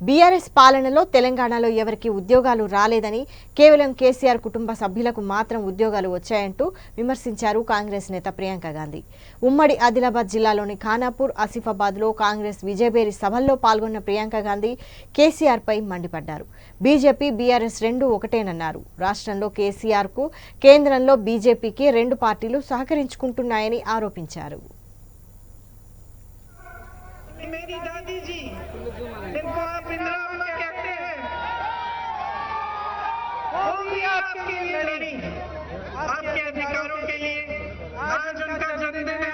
BRS పాలనలో తెలంగాణలో ఎవరికి ఉద్యోగాలు రాలేదని కేవలం కేసీఆర్ కుటుంబ సభ్యులకు మాత్రం ఉద్యోగాలు వచ్చాయంటూ విమర్శించారు కాంగ్రెస్ నేత ప్రియాంక గాంధీ. ఉమ్మడి ఆదిలాబాద్ జిల్లాలోని ఖానాపూర్, ఆసిఫాబాద్లో కాంగ్రెస్ విజయబేరి సభల్లో పాల్గొన్న ప్రియాంక గాంధీ కేసీఆర్ పై మండిపడ్డారు. బీజేపీ, బీఆర్ఎస్ రెండు ఒకటేనన్నారు. రాష్ట్రంలో కేసీఆర్కు, కేంద్రంలో బీజేపీకి రెండు పార్టీలు సహకరించుకుంటున్నాయని ఆరోపించారు. मेरी दादी जी जिनको आप इंदिरा अम्मा कहते हैं, वो भी आपके लिए लड़ी, आपके अधिकारों के लिए। आज उनका जन्मदिन है,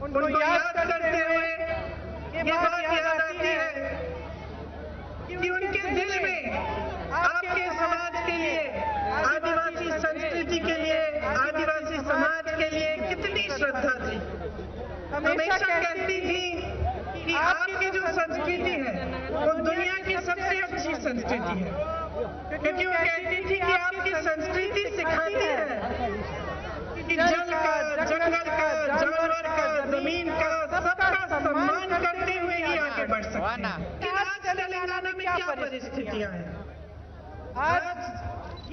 उनको याद करते हुए ये बात याद आती है कि उनके दिल में आपके समाज के लिए, आदिवासी संस्कृति के लिए, आदिवासी समाज के लिए कितनी श्रद्धा थी। हमेशा कहती थी कि आपकी जो संस्कृति है वो दुनिया की सबसे अच्छी संस्कृति है, क्योंकि वो कहती थी कि आपकी संस्कृति सिखाती है कि जल का, जंगल का, जानवर का, जमीन का, सबका सम्मान करते हुए ही आगे बढ़ सकते हैं। आज तेलंगाना में क्या परिस्थितियां हैं? आज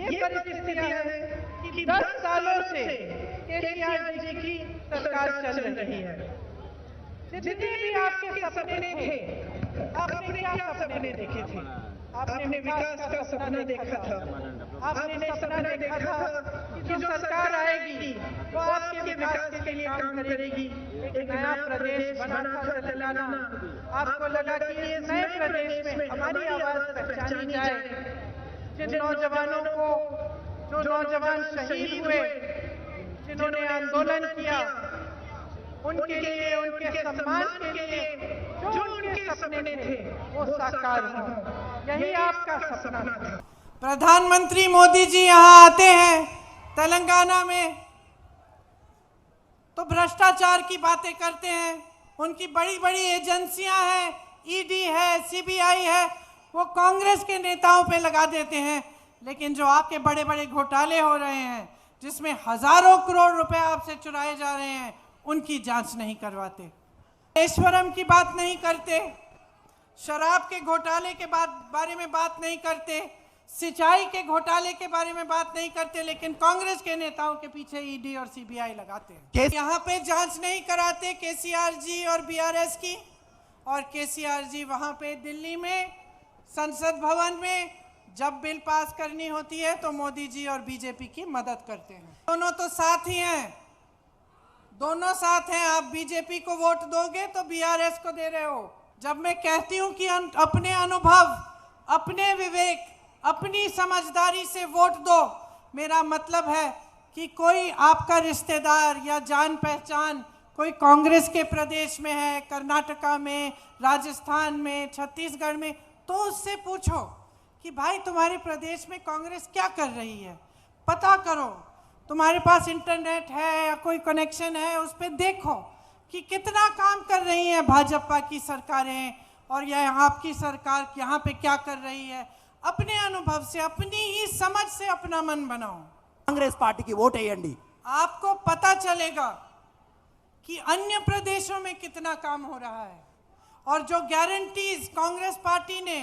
ये परिस्थितियां हैं कि 10 सालों से केसीआर जी की सरकार चल रही है। जितने भी आपके सपने थे, आपने क्या सपने देखे थे? आपने विकास का सपना देखा था, आपने सपना देखा था कि जो सरकार आएगी वो आपके विकास के लिए काम करेगी। एक नया प्रदेश बना था तेलंगाना। आपको लगा कि इस नए प्रदेश में हमारी आवाज पहचानी जाए। जिन नौजवानों को, जो नौजवान शहीद हुए, जिन्होंने आंदोलन किया, उनके लिए, उनके सम्मान के लिए जो उनके सपने थे वो साकार हो। यही आपका सपना था। प्रधानमंत्री मोदी जी यहाँ आते हैं तेलंगाना में तो भ्रष्टाचार की बातें करते हैं। उनकी बड़ी बड़ी एजेंसियां हैं, ईडी है, सीबीआई है, वो कांग्रेस के नेताओं पे लगा देते हैं। लेकिन जो आपके बड़े बड़े घोटाले हो रहे हैं, जिसमें हजारों करोड़ रुपए आपसे चुराए जा रहे हैं, उनकी जांच नहीं करवाते। ऐश्वर्यम की बात नहीं करते, शराब के घोटाले के बारे में बात नहीं करते, सिंचाई के घोटाले के बारे में बात नहीं करते, लेकिन कांग्रेस के नेताओं के पीछे ईडी और सीबीआई लगाते हैं। यहाँ पे जांच नहीं कराते केसीआर जी और बीआरएस की, और केसीआर जी वहाँ पे दिल्ली में संसद भवन में जब बिल पास करनी होती है तो मोदी जी और बीजेपी की मदद करते हैं। दोनों तो साथ ही हैं, दोनों साथ हैं। आप बीजेपी को वोट दोगे तो बीआरएस को दे रहे हो। जब मैं कहती हूं कि अपने अनुभव, अपने विवेक, अपनी समझदारी से वोट दो, मेरा मतलब है कि कोई आपका रिश्तेदार या जान पहचान कोई कांग्रेस के प्रदेश में है, कर्नाटका में, राजस्थान में, छत्तीसगढ़ में, तो उससे पूछो कि भाई तुम्हारे प्रदेश में कांग्रेस क्या कर रही है, पता करो। तुम्हारे पास इंटरनेट है या कोई कनेक्शन है, उस पर देखो कि कितना काम कर रही है भाजपा की सरकारें और यह आपकी सरकार यहाँ पे क्या कर रही है। अपने अनुभव से, अपनी ही समझ से अपना मन बनाओ। कांग्रेस पार्टी की वोट वेయండి। आपको पता चलेगा कि अन्य प्रदेशों में कितना काम हो रहा है, और जो गारंटीज कांग्रेस पार्टी ने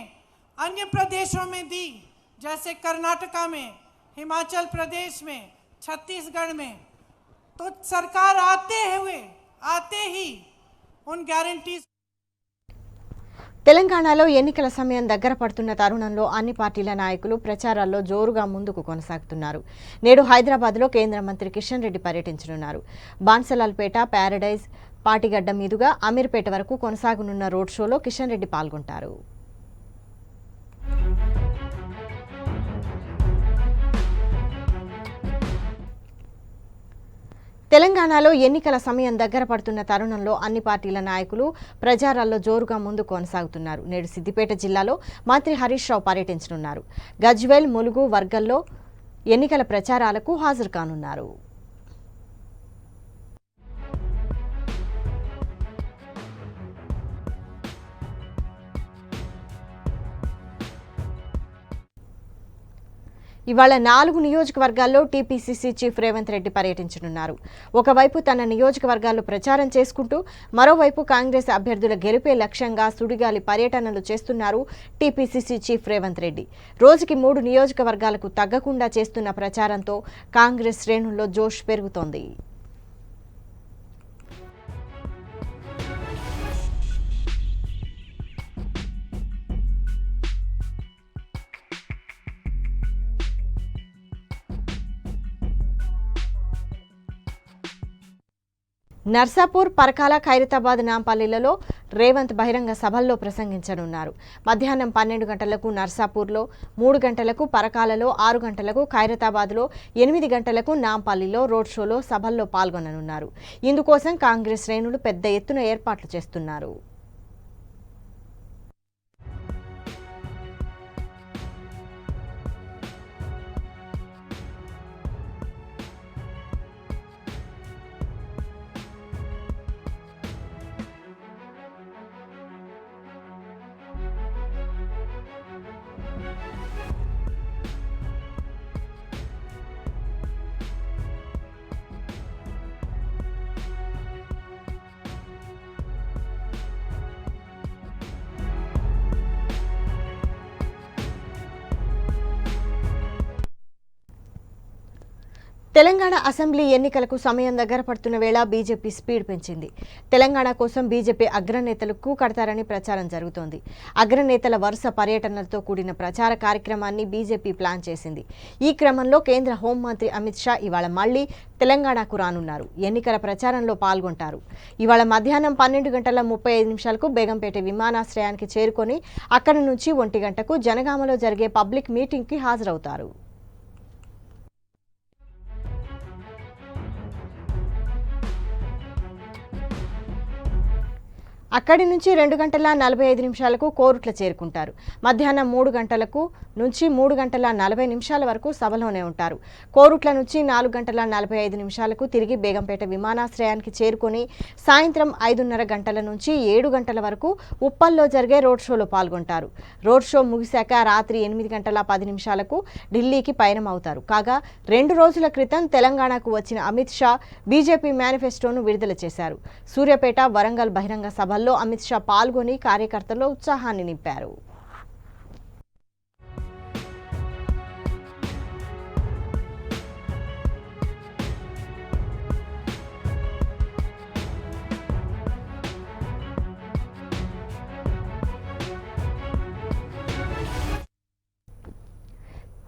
अन्य प्रदेशों में दी, जैसे कर्नाटका में, हिमाचल प्रदेश में, छत्तीसगढ़ में, तो सरकार आते ही उन गारंटीज। తెలంగాణలో ఎన్నికల సమయం దగ్గర పడుతున్న తరుణంలో అన్ని పార్టీల నాయకులు ప్రచారాల్లో జోరుగా ముందుకు కొనసాగుతున్నారు. నేడు హైదరాబాద్లో కేంద్ర మంత్రి కిషన్ రెడ్డి పర్యటించనున్నారు. బాన్సలాల్పేట, ప్యారడైజ్, పాటిగడ్డ మీదుగా అమీర్పేట వరకు కొనసాగనున్న రోడ్ షోలో కిషన్ రెడ్డి పాల్గొంటారు. తెలంగాణలో ఎన్నికల సమయం దగ్గర పడుతున్న తరుణంలో అన్ని పార్టీల నాయకులు ప్రచారాల్లో జోరుగా ముందుకు కొనసాగుతున్నారు. నేడు సిద్దిపేట జిల్లాలో మంత్రి హరీష్ రావు పర్యటించనున్నారు. గజ్వేల్, ములుగు వర్గంలో ఎన్నికల ప్రచారాలకు హాజరు కానున్నారు. ఇవాళ 4 నియోజకవర్గాల్లో టీపీసీసీ చీఫ్ రేవంత్ రెడ్డి పర్యటించనున్నారు. ఒకవైపు తన నియోజకవర్గాల్లో ప్రచారం చేసుకుంటూ మరోవైపు కాంగ్రెస్ అభ్యర్థుల గెలుపే లక్ష్యంగా సుడిగాలి పర్యటనలు చేస్తున్నారు టీపీసీసీ చీఫ్ రేవంత్ రెడ్డి. రోజుకి 3 నియోజకవర్గాలకు తగ్గకుండా చేస్తున్న ప్రచారంతో కాంగ్రెస్ శ్రేణుల్లో జోష్ పెరుగుతోంది. నర్సాపూర్, పరకాల, ఖైరతాబాద్, నాంపల్లిలలో రేవంత్ బహిరంగ సభల్లో ప్రసంగించనున్నారు. మధ్యాహ్నం 12 గంటలకు నర్సాపూర్లో, 3 గంటలకు పరకాలలో, 6 గంటలకు ఖైరతాబాద్లో, 8 గంటలకు నాంపల్లిలో రోడ్ షోలో సభల్లో పాల్గొననున్నారు. ఇందుకోసం కాంగ్రెస్ శ్రేణులు పెద్ద ఎత్తున ఏర్పాట్లు చేస్తున్నారు. తెలంగాణ అసెంబ్లీ ఎన్నికలకు సమయం దగ్గర పడుతున్న వేళ బీజేపీ స్పీడ్ పెంచింది. తెలంగాణ కోసం బీజేపీ అగ్రనేతలకు కడతారని ప్రచారం జరుగుతోంది. అగ్రనేతల వరుస పర్యటనలతో కూడిన ప్రచార కార్యక్రమాన్ని బీజేపీ ప్లాన్ చేసింది. ఈ క్రమంలో కేంద్ర హోంమంత్రి అమిత్ షా ఇవాళ మళ్లీ తెలంగాణకు రానున్నారు. ఎన్నికల ప్రచారంలో పాల్గొంటారు. ఇవాళ మధ్యాహ్నం 12:35 బేగంపేట విమానాశ్రయానికి చేరుకొని అక్కడి నుంచి 1 గంటకు జనగామలో జరిగే పబ్లిక్ మీటింగ్కి హాజరవుతారు. అక్కడి నుంచి 2:45 కోరుట్ల చేరుకుంటారు. మధ్యాహ్నం 3 గంటలకు నుంచి 3:40 వరకు సభలోనే ఉంటారు. కోరుట్ల నుంచి 4:45 తిరిగి బేగంపేట విమానాశ్రయానికి చేరుకొని సాయంత్రం 5:30 గంటల నుంచి 7 గంటల వరకు ఉప్పల్లో జరిగే రోడ్ షోలో పాల్గొంటారు. రోడ్ షో ముగిశాక రాత్రి 8:10 ఢిల్లీకి పయనమవుతారు. కాగా 2 రోజుల క్రితం తెలంగాణకు వచ్చిన అమిత్ షా బీజేపీ మేనిఫెస్టోను విడుదల చేశారు. సూర్యాపేట, వరంగల్ బహిరంగ సభల్లో అమిత్ షా పాల్గొని కార్యకర్తల్లో ఉత్సాహాన్ని నింపారు.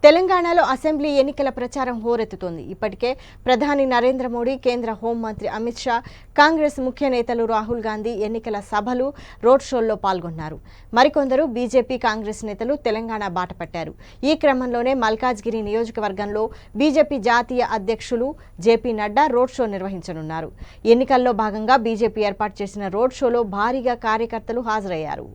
తెలంగాణలో అసెంబ్లీ ఎన్నికల ప్రచారం హోరెత్తుతోంది. ఇప్పటికే ప్రధాని నరేంద్ర మోడీ, కేంద్ర హోంమంత్రి అమిత్ షా, కాంగ్రెస్ ముఖ్య నేతలు రాహుల్ గాంధీ ఎన్నికల సభలు, రోడ్ షోల్లో పాల్గొన్నారు. మరికొందరు బీజేపీ, కాంగ్రెస్ నేతలు తెలంగాణ బాట పట్టారు. ఈ క్రమంలోనే మల్కాజ్గిరి నియోజకవర్గంలో బీజేపీ జాతీయ అధ్యక్షులు జేపీ నడ్డా రోడ్ షో నిర్వహించనున్నారు. ఎన్నికల్లో భాగంగా బీజేపీ ఏర్పాటు చేసిన రోడ్ షోలో భారీగా కార్యకర్తలు హాజరయ్యారు.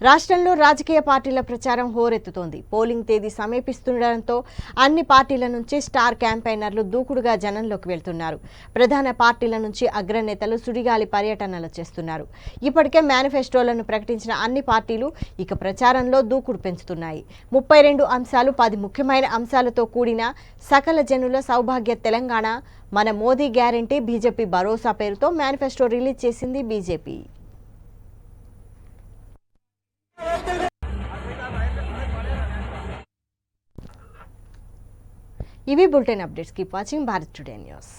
రాష్ట్రంలో రాజకీయ పార్టీల ప్రచారం హోరెత్తుతోంది. పోలింగ్ తేదీ సమీపిస్తుండటంతో అన్ని పార్టీల నుంచి స్టార్ క్యాంపెయినర్లు దూకుడుగా జనంలోకి వెళ్తున్నారు. ప్రధాన పార్టీల నుంచి అగ్రనేతలు సుడిగాలి పర్యటనలు చేస్తున్నారు. ఇప్పటికే మేనిఫెస్టోలను ప్రకటించిన అన్ని పార్టీలు ఇక ప్రచారంలో దూకుడు పెంచుతున్నాయి. 32 అంశాలు, 10 ముఖ్యమైన అంశాలతో కూడిన సకల జనుల సౌభాగ్య తెలంగాణ, మన మోదీ గ్యారంటీ, బీజేపీ భరోసా పేరుతో మేనిఫెస్టో రిలీజ్ చేసింది బీజేపీ. ఇవి bulletin updates. Keep watching Bharat today news.